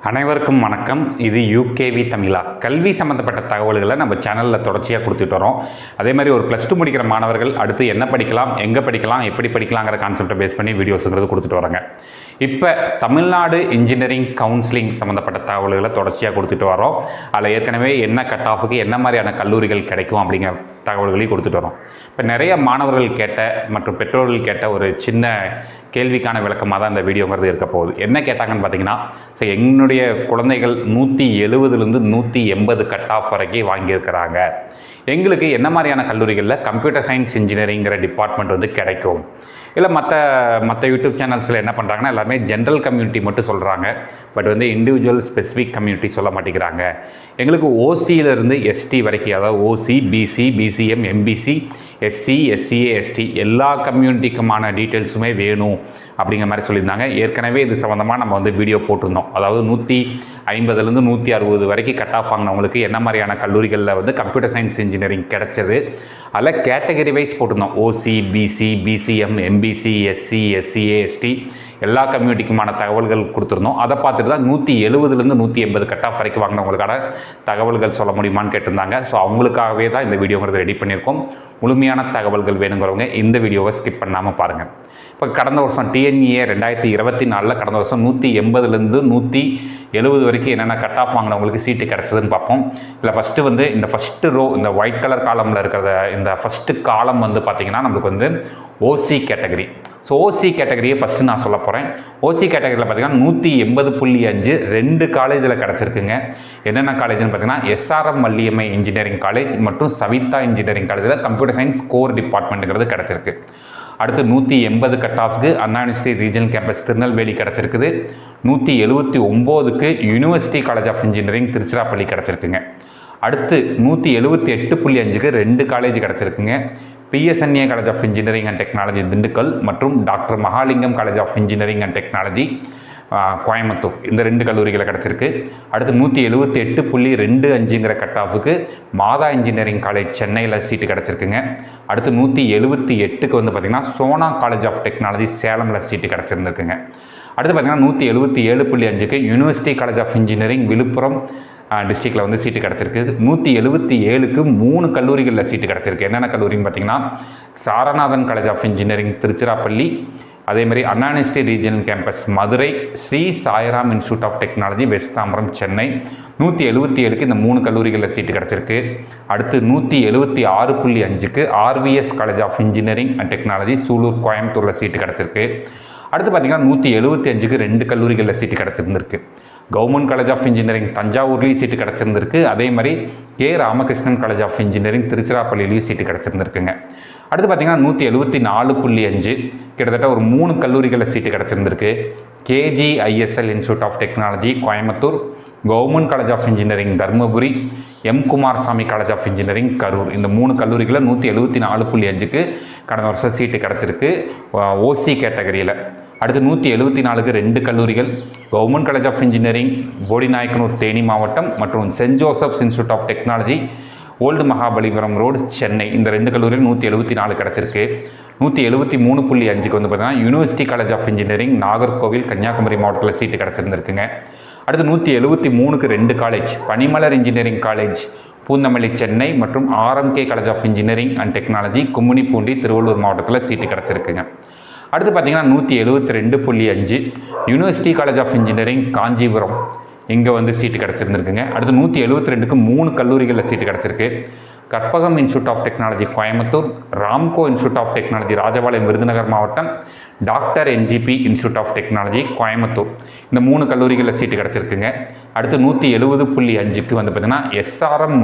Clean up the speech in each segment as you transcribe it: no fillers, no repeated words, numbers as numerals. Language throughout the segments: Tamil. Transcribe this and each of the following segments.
அனைவருக்கும் வணக்கம். இது யூகேவி தமிழா. கல்வி சம்மந்தப்பட்ட தகவல்களை நம்ம சேனலில் தொடர்ச்சியாக கொடுத்துட்டு வரோம். அதே மாதிரி ஒரு +2 முடிக்கிற மாணவர்கள் அடுத்து என்ன படிக்கலாம், எங்கே படிக்கலாம், எப்படி படிக்கலாங்கிற கான்செப்டை பேஸ் பண்ணி வீடியோஸுங்கிறது கொடுத்துட்டு வராங்க. இப்போ தமிழ்நாடு இன்ஜினியரிங் கவுன்சிலிங் சம்மந்தப்பட்ட தகவல்களை தொடர்ச்சியாக கொடுத்துட்டு வரோம். அதில் ஏற்கனவே என்ன கட் ஆஃபுக்கு என்ன மாதிரியான கல்லூரிகள் கிடைக்கும் அப்படிங்கிற தகவல்களையும் கொடுத்துட்டு வரோம். இப்போ நிறைய மாணவர்கள் கேட்ட மற்றும் பெற்றோர்கள் கேட்ட ஒரு சின்ன கேள்விக்கான விளக்கமாக தான் இந்த வீடியோங்கிறது இருக்க போகுது. என்ன கேட்டாங்கன்னு பார்த்தீங்கன்னா, என்னுடைய குழந்தைகள் 170லேருந்து 180 கட் ஆஃப் வரைக்கும் வாங்கியிருக்கிறாங்க. எங்களுக்கு என்ன மாதிரியான கல்லூரிகளில் கம்ப்யூட்டர் சயின்ஸ் இன்ஜினியரிங்கிற டிபார்ட்மெண்ட் வந்து கிடைக்கும்? இல்லை மற்ற யூடியூப் சேனல்ஸில் என்ன பண்ணுறாங்கன்னா, எல்லாருமே ஜென்ரல் கம்யூனிட்டி மட்டும் சொல்கிறாங்க. பட் வந்து இண்டிவிஜுவல் ஸ்பெசிஃபிக் கம்யூனிட்டி சொல்ல மாட்டேங்கிறாங்க. எங்களுக்கு ஓசியிலேருந்து எஸ்டி வரைக்கும், அதாவது OC, BC, BCM, MBC, SC, SCA, ST எல்லா கம்யூனிட்டிக்குமான டீட்டெயில்ஸுமே வேணும் அப்படிங்கிற மாதிரி சொல்லியிருந்தாங்க. ஏற்கனவே இது சம்மந்தமாக நம்ம வந்து வீடியோ போட்டிருந்தோம். அதாவது 150லேருந்து 160 வரைக்கும் கட் ஆஃப் வாங்கினவங்களுக்கு என்ன மாதிரியான கல்லூரிகளில் வந்து கம்ப்யூட்டர் சயின்ஸ் இன்ஜினியரிங் கிடச்சது. அதில் கேட்டகரி வைஸ் போட்டிருந்தோம். OC, BC, BCM, MBC, SC, SCA, ST எல்லா கம்யூனிட்டிக்குமான தகவல்கள் கொடுத்துருந்தோம். அதை பார்த்துட்டு தான் 170லேருந்து 180 கட் ஆஃப் வரைக்கும் வாங்கினவங்களுக்கான தகவல்கள் சொல்ல முடியுமான்னு கேட்டிருந்தாங்க. ஸோ அவங்களுக்காகவே தான் இந்த வீடியோங்கிறது ரெடி பண்ணியிருக்கோம். முழுமையான தகவல்கள் வேணுங்கிறவங்க இந்த வீடியோவை ஸ்கிப் பண்ணாமல் பாருங்கள். இப்போ கடந்த வருஷம் டிஎன்இஏ 2024 கடந்த வருஷம் 180லேருந்து 170 வரைக்கும் என்னென்ன கட் ஆஃப் வாங்கினவங்களுக்கு சீட்டு கிடச்சதுன்னு பார்ப்போம். இல்லை ஃபஸ்ட்டு வந்து இந்த ஃபஸ்ட்டு ரோ, இந்த ஒயிட் கலர் காலமில் இருக்கிற இந்த ஃபஸ்ட்டு காலம் வந்து பார்த்திங்கன்னா நம்மளுக்கு வந்து ஓசி கேட்டகரி. ஸோ ஓசி கேட்டகரியை ஃபஸ்ட்டு நான் சொல்ல போகிறேன். ஓசி கேட்டகரியில் பார்த்திங்கன்னா 180.5 2 காலேஜில் கிடச்சிருக்குங்க. என்னென்ன காலேஜ்னு பார்த்திங்கன்னா எஸ்ஆர்எம் மல்லியம்மை இன்ஜினியரிங் காலேஜ் மற்றும் சவிதா இன்ஜினியரிங் காலேஜில் கம்ப்யூட்டர் சயின்ஸ் கோர் டிபார்ட்மெண்ட்டுங்கிறது கிடச்சிருக்கு. அடுத்து 180 கட் ஆஃப்க்கு Anna university regional campus Tirunelveli கிடச்சிருக்குது. 179க்கு university college of engineering Tiruchirappalli கிடச்சிருக்குங்க. அடுத்து 178.5க்கு 2 காலேஜ் கிடச்சிருக்குங்க. PSNA college of engineering and technology Dindigul மற்றும் doctor Mahalingam college of engineering and technology Coimbatore, இந்த 2 கல்லூரிகளை கிடச்சிருக்கு. அடுத்து 178.25ங்கிற கட் ஆஃபுக்கு மாதா இன்ஜினியரிங் காலேஜ் சென்னையில் சீட்டு கிடச்சிருக்குங்க. அடுத்து 178க்கு வந்து பார்த்திங்கன்னா சோனா காலேஜ் ஆஃப் டெக்னாலஜி சேலமில் சீட்டு கிடச்சிருந்துருக்குங்க. அடுத்து பார்த்திங்கன்னா 177.5க்கு university college of engineering Villupuram டிஸ்ட்ரிக்டில் வந்து சீட்டு கிடச்சிருக்கு. 177க்கு 3 கல்லூரிகளில் சீட்டு கிடச்சிருக்கு. என்னென்ன கல்லூரின்னு பார்த்திங்கன்னா Saranathan college of engineering Tiruchirappalli, அதேமாதிரி Anna university regional campus Madurai, Sri Sairam institute of technology west Tambaram Chennai. 177க்கு இந்த 3 கல்லூரிகளில் சீட்டு கிடச்சிருக்கு. அடுத்து 176.5க்கு RVS college of engineering and technology Sulur கோயம்புத்தூரில் சீட்டு கிடச்சிருக்கு. அடுத்து பார்த்திங்கன்னா 175க்கு 2 கல்லூரிகளில் சீட்டு கிடச்சிருந்துருக்கு. கவர்மெண்ட் காலேஜ் ஆஃப் இன்ஜினியரிங் தஞ்சாவூர்லேயும் சீட்டு கிடச்சிருந்துருக்கு. அதே மாதிரி K Ramakrishnan college of engineering திருச்சிராப்பள்ளியிலையும் சீட்டு கிடச்சிருந்துருக்குங்க. அடுத்து பார்த்திங்கன்னா 174.5 கிட்டத்தட்ட ஒரு 3 கல்லூரிகளில் சீட்டு கிடச்சிருந்துருக்கு. KGISL institute of technology Coimbatore, government college of engineering Dharmapuri, M Kumarasamy college of engineering Karur, இந்த 3 கல்லூரிகளில் 174.5க்கு கடந்த வருஷம் சீட்டு கிடச்சிருக்கு ஓசி கேட்டகரியில். அடுத்து 174க்கு 2 கல்லூரிகள் government college of engineering Bodinayakanur Theni மாவட்டம் மற்றும் saint Joseph's institute of technology old Mahabalipuram road Chennai, இந்த 2 கல்லூரிகள் 174 கிடச்சிருக்கு. 173.5க்கு வந்து பார்த்திங்கன்னா university college of engineering Nagercoil Kanyakumari மாவட்டத்தில் சீட்டு கிடச்சிருந்துருக்குங்க. அடுத்து 173க்கு 2 college Panimalar engineering college Poonamallee Chennai மற்றும் RMK college of engineering and technology Gummidipoondi Tiruvallur மாவட்டத்தில் சீட்டு கிடச்சிருக்குங்க. அடுத்து பார்த்திங்கன்னா 172.5 university college of engineering Kanchipuram, இங்கே வந்து சீட்டு கிடச்சிருந்துருக்குங்க. அடுத்து 172க்கு 3 கல்லூரிகளில் சீட்டு கிடச்சிருக்கு. Karpagam institute of technology Coimbatore, Ramco institute of technology Rajapalayam Virudhunagar மாவட்டம், doctor NGP institute of technology Coimbatore, இந்த 3 கல்லூரிகளில் சீட்டு கிடச்சிருக்குங்க. அடுத்து 170.5க்கு வந்து பார்த்திங்கன்னா எஸ்ஆர்எம்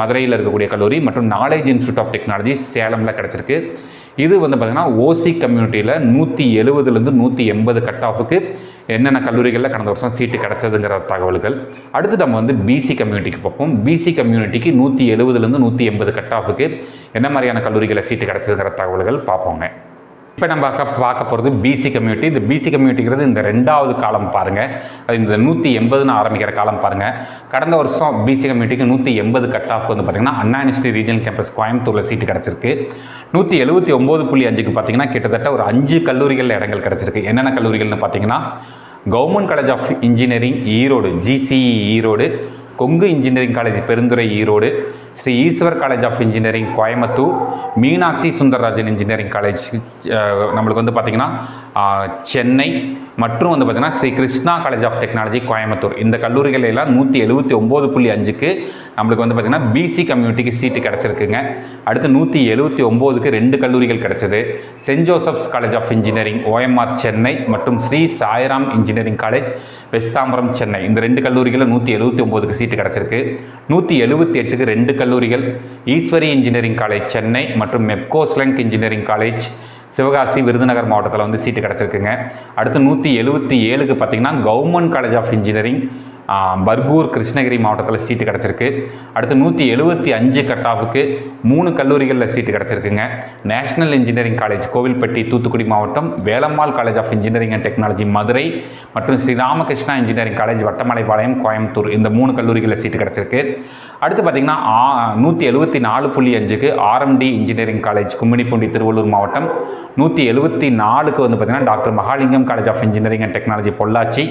மதுரையில் இருக்கக்கூடிய கல்லூரி மற்றும் நாலேஜ் இன்ஸ்டியூட் ஆஃப் டெக்னாலஜி சேலமில் கிடச்சிருக்கு. இது வந்து பார்த்திங்கன்னா ஓசி கம்யூனிட்டியில் 170லேருந்து 180 கட் ஆஃபுக்கு என்னென்ன கல்லூரிகளில் கடந்த வருஷம் சீட்டு கிடச்சதுங்கிற தகவல்கள். அடுத்து நம்ம வந்து பிசி கம்யூனிட்டிக்கு பார்ப்போம். பிசி கம்யூனிட்டிக்கு 170லேருந்து 180 கட் ஆஃபுக்கு என்ன மாதிரியான கல்லூரிகளில் சீட்டு கிடச்சதுங்கிற தகவல்கள் பார்ப்போங்க. இப்போ நம்ம பார்க்க போகிறது பிசி கம்யூனிட்டி. இந்த பிசி கம்யூனிட்டிங்கிறது இந்த 2வது காலம் பாருங்கள். அது இந்த 180ன்னு ஆரம்பிக்கிற காலம் பாருங்கள். கடந்த வருஷம் பிசி கம்யூனிட்டிக்கு 180 கட் ஆஃப் வந்து பார்த்திங்கன்னா அண்ணா யூனிவர்சிட்டி ரீஜனல் கேம்பஸ் கோயம்புத்தூரில் சீட்டு கிடச்சிருக்கு. 179.5க்கு பார்த்திங்கன்னா கிட்டத்தட்ட ஒரு 5 கல்லூரிகளில் இடங்கள் கிடச்சிருக்கு. என்னென்ன கல்லூரிகள்னு பார்த்திங்கன்னா government college of engineering Erode GCE Erode, Kongu engineering college Perundurai Erode, Sri Eshwar college of engineering Coimbatore, Meenakshi Sundararajan engineering college நம்மளுக்கு வந்து பார்த்திங்கன்னா சென்னை மற்றும் வந்து பார்த்திங்கன்னா Sri Krishna college of technology Coimbatore. இந்த கல்லூரிகள் எல்லாம் 179.5க்கு நம்மளுக்கு வந்து பார்த்திங்கன்னா BC கம்யூனிட்டிக்கு சீட்டு கிடச்சிருக்குங்க. அடுத்து 179க்கு 2 கல்லூரிகள் கிடச்சிது. Saint Joseph's college of engineering OMR Chennai மற்றும் ஸ்ரீ சாய்ராம் இன்ஜினியரிங் காலேஜ் வெஸ்தாம்பரம் சென்னை. இந்த 2 கல்லூரிகளில் 179க்கு சீட்டு கிடச்சிருக்கு. 178க்கு 2 கல்லூரிகள் ஈஸ்வரி இன்ஜினியரிங் காலேஜ் சென்னை மற்றும் மெப்கோஸ்லங்க் இன்ஜினியரிங் காலேஜ் சிவகாசி விருதுநகர் மாவட்டத்தில் வந்து சீட்டு கிடச்சிருக்குங்க. அடுத்து 177க்கு பார்த்திங்கன்னா government college of engineering Bargur Krishnagiri மாவட்டத்தில் சீட்டு கிடச்சிருக்கு. அடுத்து 175 கட் ஆஃபுக்கு 3 கல்லூரிகளில் சீட்டு கிடச்சிருக்குங்க. National engineering college Kovilpatti Thoothukudi மாவட்டம், Velammal college of engineering and technology Madurai மற்றும் ஸ்ரீ ராமகிருஷ்ணா இன்ஜினியரிங் காலேஜ் வட்டமலைப்பாளையம் கோயம்புத்தூர். இந்த 3 கல்லூரிகளில் சீட்டு கிடச்சிருக்கு. அடுத்து பார்த்திங்கன்னா 174.5க்கு RMD engineering college Gummidipoondi Tiruvallur மாவட்டம், 174க்கு வந்து பார்த்திங்கன்னா doctor Mahalingam college of engineering and technology Pollachi,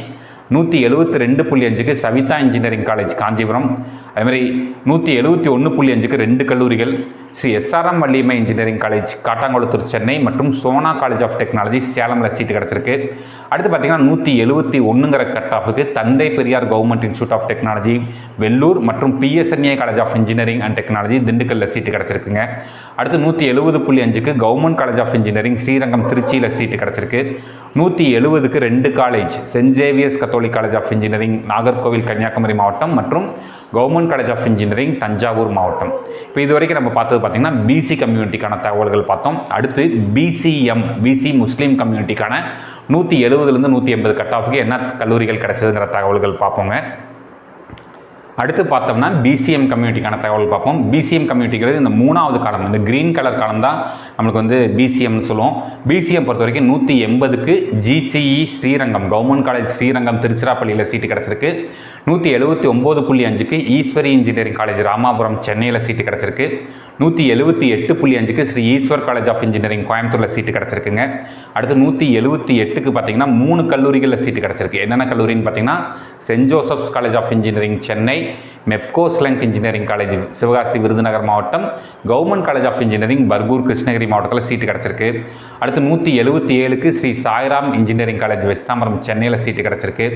172.5க்கு சவிதா இன்ஜினியரிங் காலேஜ் காஞ்சிபுரம். அதுமாதிரி 171.5க்கு 2 கல்லூரிகள் Sri SRM Valliammai engineering college Kattankulathur Chennai மற்றும் சோனா காலேஜ் ஆஃப் டெக்னாலஜி சேலமில் சீட்டு கிடச்சிருக்கு. அடுத்து பார்த்திங்கன்னா 171ங்கிற கட் ஆஃபுக்கு Thanthai Periyar government institute of technology Vellore மற்றும் PSNA college of engineering and technology திண்டுக்கல்லில் சீட்டு கிடச்சிருக்குங்க. அடுத்து 170.5க்கு government college of engineering Srirangam திருச்சியில் சீட்டு கிடச்சிருக்கு. 170க்கு 2 college saint Xavier's catholic college of engineering Nagercoil Kanyakumari மாவட்டம் மற்றும் government college of engineering Thanjavur மாவட்டம். இப்போ இது வரைக்கும் நம்ம பார்த்தது பார்த்திங்கன்னா BC கம்யூனிட்டிக்கான தகவல்கள் பார்த்தோம். அடுத்து BC முஸ்லீம் கம்யூனிட்டிக்கான 170லேருந்து 180 கட் ஆஃபுக்கு என்ன கல்லூரிகள் கிடைச்சதுங்கிற தகவல்கள் பார்ப்போங்க. அடுத்து பார்த்தோம்னா BCM கம்யூனிட்டிக்கான தகவல் பார்ப்போம். BCM கம்யூனிட்டிங்கிறது இந்த 3வது காலம், இந்த க்ரீன் கலர் காலம் தான் நம்மளுக்கு வந்து BCMனு சொல்லுவோம். BCM பொறுத்த வரைக்கும் 180க்கு GCE Srirangam government college Srirangam திருச்சிராப்பள்ளியில் சீட்டு கிடச்சிருக்கு. 179.5க்கு ஈஸ்வரி இன்ஜினியரிங் காலேஜ் ராமாபுரம் சென்னையில் சீட்டு கிடச்சிருக்கு. 178.5க்கு Sri Eshwar college of engineering கோயம்புத்தூரில் சீட்டு கிடச்சிருக்குங்க. அடுத்து 178க்கு பார்த்திங்கன்னா 3 கல்லூரிகளில் சீட்டு கிடச்சிருக்கு. என்னென்ன கல்லூரின்னு பார்த்திங்கன்னா saint Joseph's college of engineering Chennai, Mepco Schlenk engineering college Sivakasi Virudhunagar மாவட்டம், government college of engineering Bargur Krishnagiri மாவட்டத்தில் சீட்டு கிடச்சிருக்கு. அடுத்து 177க்கு ஸ்ரீ சாய்ராம் இன்ஜினியரிங் காலேஜ் வெஸ்தாம்பரம் சென்னையில் சீட்டு கிடச்சிருக்கு.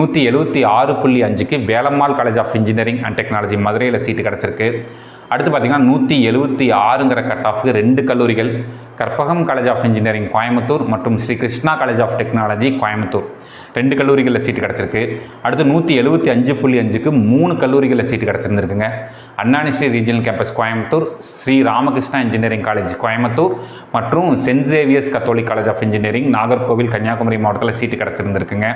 176.5க்கு Velammal college of engineering and technology மதுரையில் சீட்டு கிடச்சிருக்கு. அடுத்து பார்த்திங்கன்னா 176ங்கிற கட் ஆஃபுக்கு 2 கல்லூரிகள் Karpagam college of engineering Coimbatore மற்றும் Sri Krishna college of technology Coimbatore 2 கல்லூரிகளில் சீட்டு கிடச்சிருக்கு. அடுத்து 175.5க்கு 3 கல்லூரிகளில் சீட்டு கிடச்சிருந்துருக்குங்க. Anna university regional campus Coimbatore, Sri Ramakrishna engineering college Coimbatore மற்றும் saint Xavier's catholic college of engineering Nagercoil Kanyakumari மாவட்டத்தில் சீட்டு கிடச்சிருந்துருக்குங்க.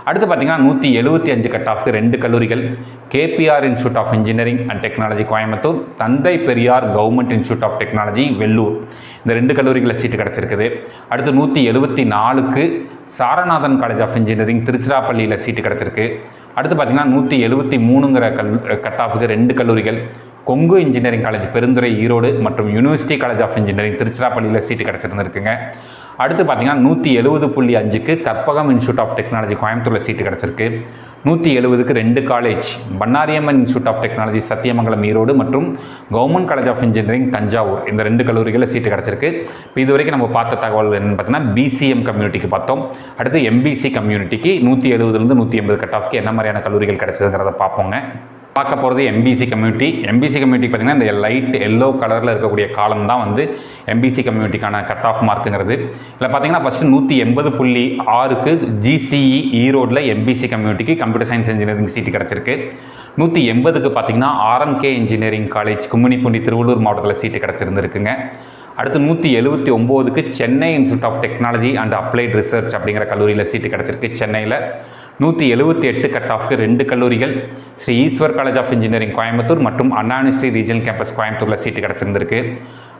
அடுத்து பார்த்திங்கன்னா 175 கட் ஆஃப்க்கு 2 கல்லூரிகள் KPR institute of engineering and technology Coimbatore, Thanthai Periyar government institute of technology Vellore. இந்த 2 கல்லூரிகளில் சீட்டு கிடச்சிருக்குது. அடுத்து 174க்கு சாரநாதன் காலேஜ் ஆஃப் இன்ஜினியரிங் திருச்சிராப்பள்ளியில் சீட்டு கிடச்சிருக்கு. அடுத்து பார்த்திங்கன்னா 173ங்கிற கட் ஆஃபுக்கு 2 கல்லூரிகள் கொங்கு இன்ஜினியரிங் காலேஜ் பெருந்துறை ஈரோடு மற்றும் யூனிவர்சிட்டி காலேஜ் ஆஃப் இன்ஜினியரிங் திருச்சிராப்பள்ளியில் சீட்டு கிடச்சிருந்துருக்குங்க. அடுத்து பார்த்திங்கன்னா 170.5க்கு கற்பகம் இன்ஸ்டியூட் ஆஃப் டெக்னாலஜி கோயம்புத்தூரில் சீட்டு கிடச்சிருக்கு. 170க்கு 2 college Bannariamman institute of technology Sathyamangalam Erode மற்றும் government college of engineering Thanjavur. இந்த 2 கல்லூரிகளில் சீட்டு கிடச்சிருக்கு. இப்போ இது வரைக்கும் நம்ம பார்த்த தகவல் என்னென்னு பார்த்தீங்கன்னா BCM கம்யூனிட்டிக்கு பார்த்தோம். அடுத்து MBC கம்யூனிட்டிக்கு 170லேருந்து 180 கட் ஆஃப்க்கு என்ன மாதிரியான கல்லூரிகள் கிடச்சதுங்கிறத பார்ப்போங்க. பார்க்க போகிறது MBC கம்யூனிட்டி. MBC கம்யூனிட்டி பார்த்திங்கன்னா இந்த லைட் எல்லோ கலரில் இருக்கக்கூடிய காலம் தான் வந்து MBC கம்யூனிட்டிக்கான கட் ஆஃப் மார்க்குங்கிறது. இதில் பார்த்திங்கன்னா ஃபஸ்ட்டு 180.6க்கு GCE ஈரோடில் MBC கம்யூனிட்டிக்கு கம்ப்யூட்டர் சயின்ஸ் இன்ஜினியரிங் சீட்டு கிடச்சிருக்கு. 180க்கு பார்த்திங்கன்னா RMK engineering college Gummidipoondi Tiruvallur மாவட்டத்தில் சீட்டு கிடச்சிருந்துருக்குங்க. அடுத்து 179க்கு Chennai institute of technology and applied research அப்படிங்கிற கல்லூரியில் சீட்டு கிடச்சிருக்கு சென்னையில். 178 கட் ஆஃப்க்கு 2 கல்லூரிகள் Sri Eshwar college of engineering Coimbatore மற்றும் அண்ணா யூனிவர்சிட்டி ரீஜனல் கேம்பஸ் கோயம்புத்தூரில் சீட்டு கிடச்சிருந்திருக்கு.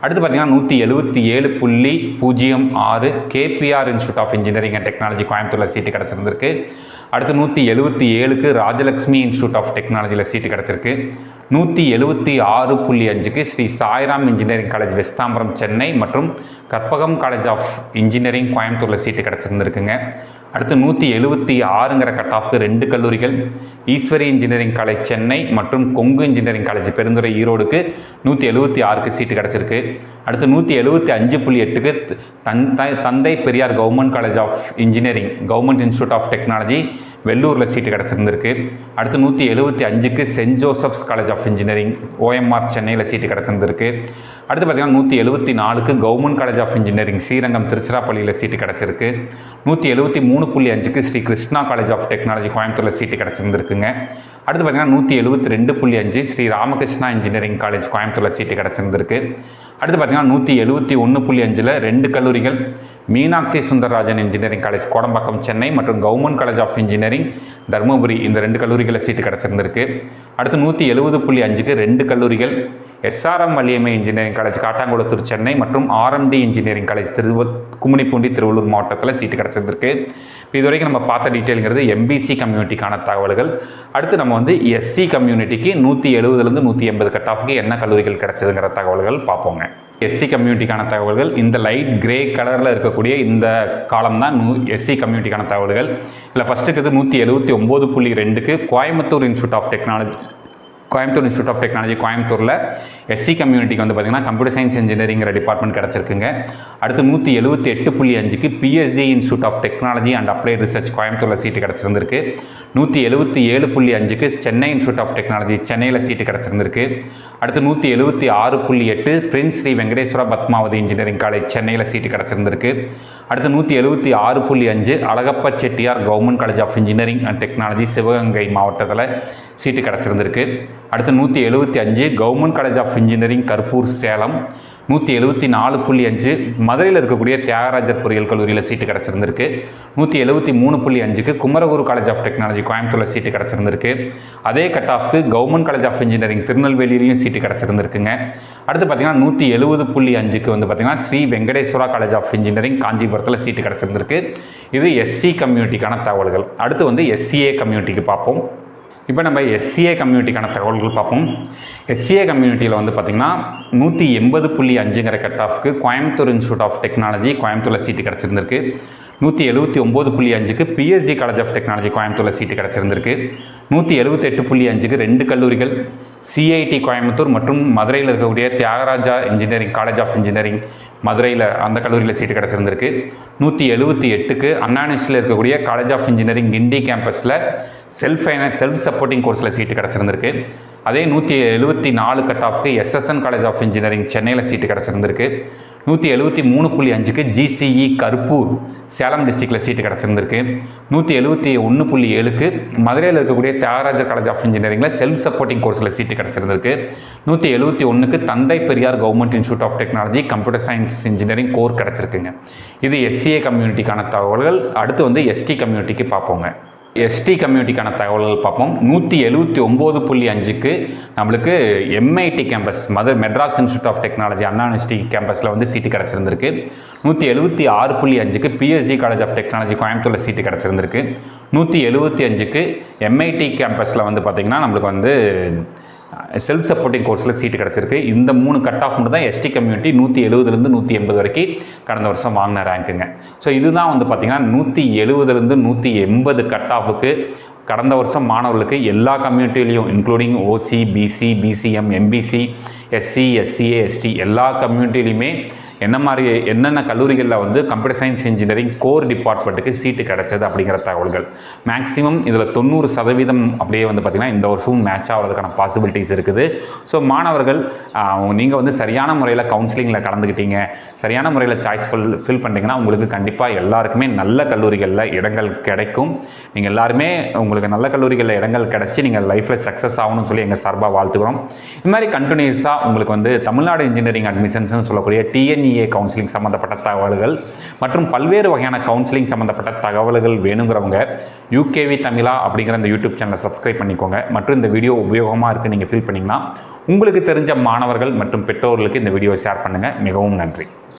அடுத்து பார்த்திங்கன்னா 177.06 KPR institute of engineering and technology கோயம்புத்தூரில் சீட்டு கிடச்சிருந்திருக்கு. அடுத்து 177க்கு ராஜலக்ஷ்மி இன்ஸ்டியூட் ஆஃப் டெக்னாலஜியில் சீட்டு கிடச்சிருக்கு. 176.5க்கு ஸ்ரீ சாய்ராம் இன்ஜினியரிங் காலேஜ் வெஸ்தாம்பரம் சென்னை மற்றும் கற்பகம் காலேஜ் ஆஃப் இன்ஜினியரிங் கோயம்புத்தூரில் சீட்டு கிடச்சிருந்துருக்குங்க. அடுத்து 176ங்கிற கட் ஆஃப்க்கு 2 கல்லூரிகள், ஈஸ்வரி இன்ஜினியரிங் காலேஜ் சென்னை மற்றும் கொங்கு இன்ஜினியரிங் காலேஜ் பெருந்துறை ஈரோடுக்கு 176க்கு சீட்டு கிடச்சிருக்கு. அடுத்து 175.8க்கு Thanthai Periyar government college of engineering government institute of technology வெள்ளூரில் சீட்டு கிடச்சிருந்துருக்கு. அடுத்து 175க்கு saint Joseph's college of engineering OMR சென்னையில் சீட்டு கிடச்சிருந்துருக்கு. அடுத்து பார்த்திங்கன்னா 174க்கு government college of engineering Srirangam திருச்சிராப்பள்ளியில் சீட்டு கிடச்சிருக்கு. 173.5க்கு Sri Krishna college of technology கோயம்புத்தூரில் சீட்டு கிடச்சிருந்துருக்குங்க. அடுத்து பார்த்திங்கன்னா 172.5 ஸ்ரீ ராமகிருஷ்ணா இன்ஜினியரிங் காலேஜ் கோயம்புத்தூரில் சீட்டு கிடச்சிருந்துருக்கு. அடுத்து பார்த்திங்கன்னா 171.5ல் 2 கல்லூரிகள், மீனாட்சி சுந்தரராஜன் இன்ஜினியரிங் காலேஜ் கோடம்பாக்கம் சென்னை மற்றும் government college of engineering Dharmapuri இந்த 2 கல்லூரிகளில் சீட்டு கிடச்சிருந்திருக்கு. அடுத்து 170.5க்கு 2 கல்லூரிகள், SRM Valliammai engineering college Kattankulathur Chennai மற்றும் RMD engineering college Gummidipoondi Tiruvallur மாவட்டத்தில் சீட்டு கிடச்சிருக்கு. இப்போ இது வரைக்கும் நம்ம பார்த்த டீட்டெயிலுங்கிறது MBC கம்யூனிட்டிக்கான தகவல்கள். அடுத்து நம்ம வந்து SC கம்யூனிட்டிக்கு 170லேருந்து 180 கட் ஆஃப்க்கு என்ன கல்லூரிகள் கிடச்சதுங்கிற தகவல்கள் பார்ப்போங்க. SC கம்யூனிட்டிக்கான தகவல்கள் இந்த லைட் கிரே கலரில் இருக்கக்கூடிய இந்த காலம் தான் SC கம்யூனிட்டிக்கான தகவல்கள். இல்லை ஃபஸ்ட்டுக்கு 179.2க்கு கோயம்புத்தூர் இன்ஸ்டியூட் ஆஃப் டெக்னாலஜி கோயம்புத்தூரில் SC கம்யூனிட்டிக்கு வந்து பார்த்திங்கன்னா கம்ப்யூட்டர் சயின்ஸ் இன்ஜினியரிங்கிற டிபார்ட்மெண்ட் கிடச்சிருக்குங்க. அடுத்து 178.5க்கு PSG institute of technology and applied research கோயம்புத்தூரில் சீட்டு கிடச்சிருந்திருக்கு. 177.5க்கு சென்னை இன்ஸ்டியூட் ஆஃப் டெக்னாலஜி சென்னையில் சீட்டு கிடச்சிருந்திருக்கு. அடுத்து 176.8 prince Sri Venkateswara Padmavathi engineering college சென்னையில் சீட்டு கிடச்சிருந்திருக்கு. அடுத்து 176.5 Alagappa Chettiar government college of engineering and technology Sivaganga மாவட்டத்தில் சீட்டு கிடச்சிருந்திருக்கு. அடுத்து 175 government college of engineering Karuppur Salem. 174.5 மதுரையில் இருக்கக்கூடிய தியாகராஜர் பொறியியல் கல்லூரியில் சீட்டு கிடச்சிருந்திருக்கு. 173.5க்கு குமரகுரு காலேஜ் ஆஃப் டெக்னாலஜி கோயம்புத்தூரில் சீட்டு கிடச்சிருந்திருக்கு. அதே கட் ஆஃப்க்கு கவர்மெண்ட் காலேஜ் ஆஃப் இன்ஜினியரிங் திருநெல்வேலியிலையும் சீட்டு கிடச்சிருந்திருக்குங்க. அடுத்து பார்த்திங்கன்னா 170.5க்கு வந்து பார்த்திங்கன்னா Sri Venkateswara college of engineering காஞ்சிபுரத்தில் சீட்டு கிடச்சிருந்திருக்கு. இது SC கம்யூனிட்டிக்கான தகவல்கள். அடுத்து வந்து SCA கம்யூனிட்டிக்கு பார்ப்போம். இப்போ நம்ம SCA கம்யூனிட்டிக்கான தகவல்கள் பார்ப்போம். SCA கம்யூனிட்டியில் வந்து பார்த்திங்கன்னா 180.5ங்கிற கட் ஆஃப்க்கு கோயம்புத்தூர் இன்ஸ்டியூட் ஆஃப் டெக்னாலஜி கோயம்புத்தூரில் சீட்டு கிடச்சிருந்திருக்கு. 179.5க்கு PSG காலேஜ் ஆஃப் டெக்னாலஜி கோயம்புத்தூரில் சீட்டு கிடச்சிருந்திருக்கு. 178.5க்கு 2 கல்லூரிகள், CIT கோயம்புத்தூர் மற்றும் மதுரையில் இருக்கக்கூடிய Thiagaraja engineering college of engineering மதுரையில் அந்த கல்லூரியில் சீட்டு கிடச்சிருந்திருக்கு. 178க்கு அண்ணா யூனிவர்சிட்டியில் இருக்கக்கூடிய காலேஜ் ஆஃப் இன்ஜினியரிங் கிண்டி கேம்பஸில் செல்ஃப் சப்போர்ட்டிங் கோர்ஸில் சீட்டு கிடச்சிருந்திருக்கு. அதே 174 கட் ஆஃப்க்கு SSN காலேஜ் ஆஃப் இன்ஜினியரிங் சென்னையில் சீட்டு கிடச்சிருந்திருக்கு. 173.5க்கு GCE கற்பூர் சேலம் டிஸ்ட்ரிக்டில் சீட்டு கிடச்சிருந்திருக்கு. 171.7க்கு மதுரையில் இருக்கக்கூடிய தியாகராஜர் காலேஜ் ஆஃப் இன்ஜினியரிங்கில் செல்ஃப் சப்போர்ட்டிங் கோர்ஸில் சீட்டு கிடச்சிருந்திருக்கு. 171க்கு Thanthai Periyar government institute of technology computer science engineering core கிடச்சிருக்குங்க. இது SCA கம்யூனிட்டிக்கான தகவல்கள். அடுத்து வந்து ST கம்யூனிட்டிக்கு பார்ப்போங்க. ST கம்யூனிட்டிக்கான தகவல்கள் பார்ப்போம். 179.5க்கு நம்மளுக்கு MIT campus Madras institute of technology Anna university கேம்பஸில் வந்து சீட்டு கிடச்சிருந்திருக்கு. 176.5க்கு PSG காலேஜ் ஆஃப் டெக்னாலஜி கோயம்புத்தூரில் சீட்டு கிடச்சிருந்திருக்கு. 175க்கு MIT கேம்பஸில் வந்து பார்த்திங்கன்னா நம்மளுக்கு வந்து செல்ஃப் சப்போர்ட்டிங் கோர்ஸில் சீட்டு கிடச்சிருக்கு. இந்த 3 கட் ஆஃப் மட்டும் தான் ST கம்யூனிட்டி 170லேருந்து 180 வரைக்கும் கடந்த வருஷம் வாங்கின ரேங்க்குங்க. ஸோ இதுதான் வந்து பார்த்திங்கன்னா 170லேருந்து 180 கட் ஆஃபுக்கு கடந்த வருஷம் மாணவர்களுக்கு எல்லா கம்யூனிட்டிலையும் including OC, BC, BCM, MBC, SC, SCA, ST எல்லா கம்யூனிட்டிலையுமே என்னென்ன கல்லூரிகளில் வந்து கம்ப்யூட்டர் சயின்ஸ் இன்ஜினியரிங் கோர் டிபார்ட்மெண்ட்டுக்கு சீட்டு கிடச்சது அப்படிங்கிற தகவல்கள். மேக்ஸிமம் இதில் 90% அப்படியே வந்து பார்த்திங்கன்னா இந்த வருஷமும் மேட்ச் ஆகிறதுக்கான பாசிபிலிட்டிஸ் இருக்குது. ஸோ மாணவர்கள் நீங்கள் வந்து சரியான முறையில் கவுன்சிலிங்கில் கலந்துக்கிட்டீங்க, சரியான முறையில் சாய்ஸ் ஃபில் பண்ணிங்கன்னா உங்களுக்கு கண்டிப்பாக எல்லாருக்குமே நல்ல கல்லூரிகளில் இடங்கள் கிடைக்கும். நீங்கள் எல்லாருமே உங்களுக்கு நல்ல கல்லூரிகளில் இடங்கள் கிடச்சி நீங்கள் லைஃப்பில் சக்ஸஸ் ஆகணும்னு சொல்லி எங்கள் சார்பாக வாழ்த்துக்கிறோம். இது மாதிரி கண்டினியூஸாக உங்களுக்கு வந்து தமிழ்நாடு இன்ஜினியரிங் அட்மிஷன்ஸ்னு சொல்லக்கூடிய TNEA கவுன்சிலிங் சம்மந்தப்பட்ட தகவல்கள் மற்றும் பல்வேறு வகையான கவுன்சிலிங் சம்மந்தப்பட்ட தகவல்கள் வேணுங்கிறவங்க UKV தமிழா அப்படிங்கிற இந்த யூடியூப் சேனலை சப்ஸ்கிரைப் பண்ணிக்கோங்க. மற்றும் இந்த வீடியோ உபயோகமாக இருக்குது நீங்கள் ஃபீல் பண்ணிங்கன்னா உங்களுக்கு தெரிஞ்ச மாணவர்கள் மற்றும் பெற்றோர்களுக்கு இந்த வீடியோவை ஷேர் பண்ணுங்கள். மிகவும் நன்றி.